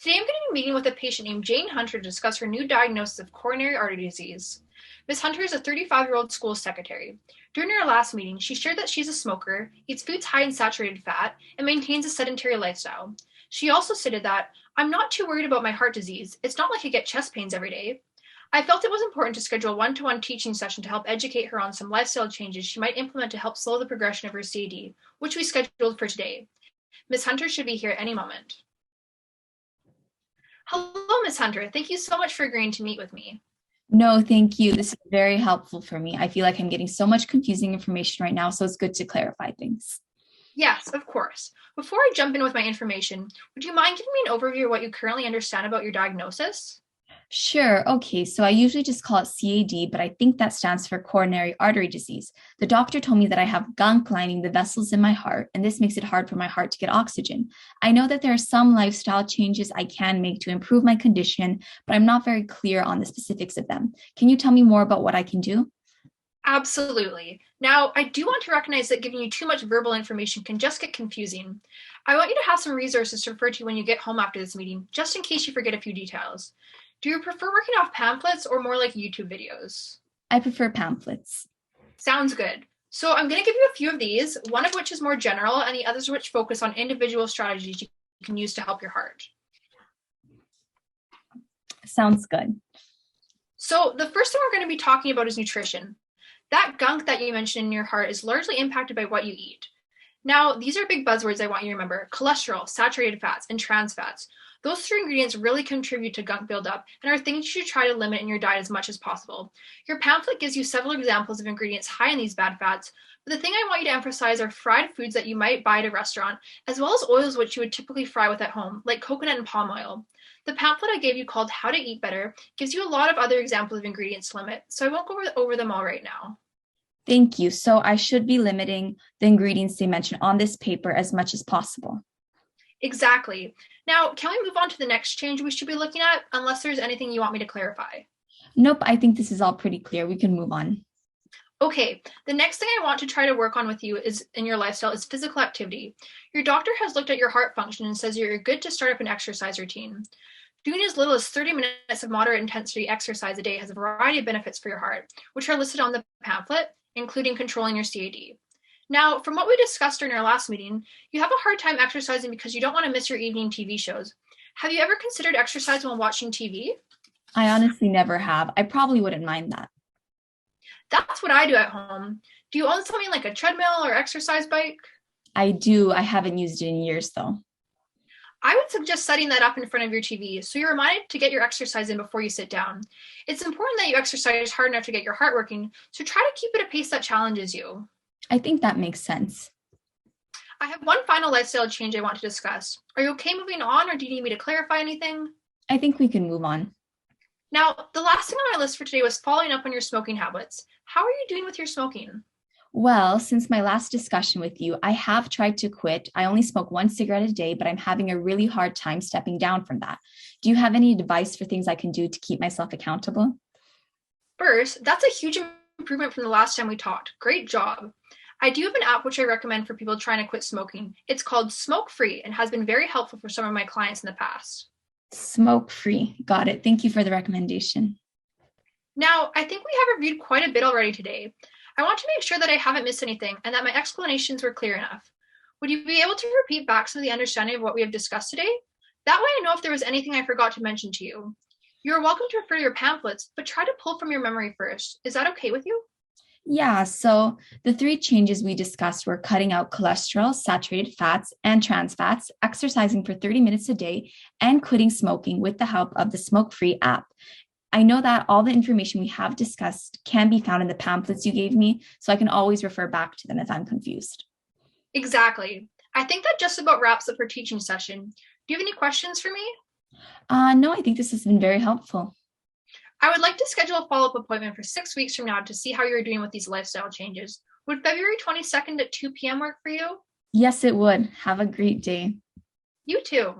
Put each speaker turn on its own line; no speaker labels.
Today I'm going to be meeting with a patient named Jane Hunter to discuss her new diagnosis of coronary artery disease. Ms. Hunter is a 35-year-old school secretary. During our last meeting, she shared that she's a smoker, eats foods high in saturated fat, and maintains a sedentary lifestyle. She also stated that, "I'm not too worried about my heart disease. It's not like I get chest pains every day." I felt it was important to schedule a one-to-one teaching session to help educate her on some lifestyle changes she might implement to help slow the progression of her CAD, which we scheduled for today. Ms. Hunter should be here at any moment. Hello, Ms. Hunter. Thank you so much for agreeing to meet with me.
No, thank you. This is very helpful for me. I feel like I'm getting so much confusing information right now, so it's good to clarify things.
Yes, of course. Before I jump in with my information, would you mind giving me an overview of what you currently understand about your diagnosis?
Sure. Okay. So I usually just call it CAD, but I think that stands for coronary artery disease. The doctor told me that I have gunk lining the vessels in my heart, and this makes it hard for my heart to get oxygen. I know that there are some lifestyle changes I can make to improve my condition, but I'm not very clear on the specifics of them. Can you tell me more about what I can do?
Absolutely. Now, I do want to recognize that giving you too much verbal information can just get confusing. I want you to have some resources to refer to when you get home after this meeting, just in case you forget a few details. Do you prefer working off pamphlets or more like YouTube videos?
I prefer pamphlets.
Sounds good. So I'm going to give you a few of these, one of which is more general and the others which focus on individual strategies you can use to help your heart.
Sounds good.
So the first thing we're going to be talking about is nutrition. That gunk that you mentioned in your heart is largely impacted by what you eat. Now, these are big buzzwords I want you to remember: cholesterol, saturated fats, and trans fats. Those three ingredients really contribute to gunk buildup and are things you should try to limit in your diet as much as possible. Your pamphlet gives you several examples of ingredients high in these bad fats, but the thing I want you to emphasize are fried foods that you might buy at a restaurant, as well as oils which you would typically fry with at home, like coconut and palm oil. The pamphlet I gave you called How to Eat Better gives you a lot of other examples of ingredients to limit, so I won't go over them all right now.
Thank you. So I should be limiting the ingredients they mention on this paper as much as possible.
Exactly. Now, can we move on to the next change we should be looking at, unless there's anything you want me to clarify?
Nope, I think this is all pretty clear. We can move on.
Okay, the next thing I want to try to work on with you is in your lifestyle is physical activity. Your doctor has looked at your heart function and says you're good to start up an exercise routine. Doing as little as 30 minutes of moderate intensity exercise a day has a variety of benefits for your heart, which are listed on the pamphlet, including controlling your CAD. Now, from what we discussed during our last meeting, you have a hard time exercising because you don't want to miss your evening TV shows. Have you ever considered exercise while watching TV?
I honestly never have. I probably wouldn't mind that.
That's what I do at home. Do you own something like a treadmill or exercise bike?
I do. I haven't used it in years, though.
I would suggest setting that up in front of your TV so you're reminded to get your exercise in before you sit down. It's important that you exercise hard enough to get your heart working, so try to keep it at a pace that challenges you.
I think that makes sense.
I have one final lifestyle change I want to discuss. Are you okay moving on, or do you need me to clarify anything?
I think we can move on.
Now, the last thing on my list for today was following up on your smoking habits. How are you doing with your smoking?
Well, since my last discussion with you, I have tried to quit. I only smoke one cigarette a day, but I'm having a really hard time stepping down from that. Do you have any advice for things I can do to keep myself accountable?
First, that's a huge improvement from the last time we talked. Great job. I do have an app which I recommend for people trying to quit smoking. It's called Smoke Free and has been very helpful for some of my clients in the past.
Smoke free. Got it. Thank you for the recommendation.
Now, I think we have reviewed quite a bit already today. I want to make sure that I haven't missed anything and that my explanations were clear enough. Would you be able to repeat back some of the understanding of what we have discussed today? That way I know if there was anything I forgot to mention to you. You're welcome to refer to your pamphlets, but try to pull from your memory first. Is that okay with you?
Yeah, so the three changes we discussed were cutting out cholesterol, saturated fats, and trans fats, exercising for 30 minutes a day, and quitting smoking with the help of the Smoke Free app. I know that all the information we have discussed can be found in the pamphlets you gave me, so I can always refer back to them if I'm confused.
Exactly. I think that just about wraps up our teaching session. Do you have any questions for me?
No, I think this has been very helpful.
I would like to schedule a follow-up appointment for 6 weeks from now to see how you're doing with these lifestyle changes. Would February 22nd at 2 p.m. work for you?
Yes, it would. Have a great day.
You too.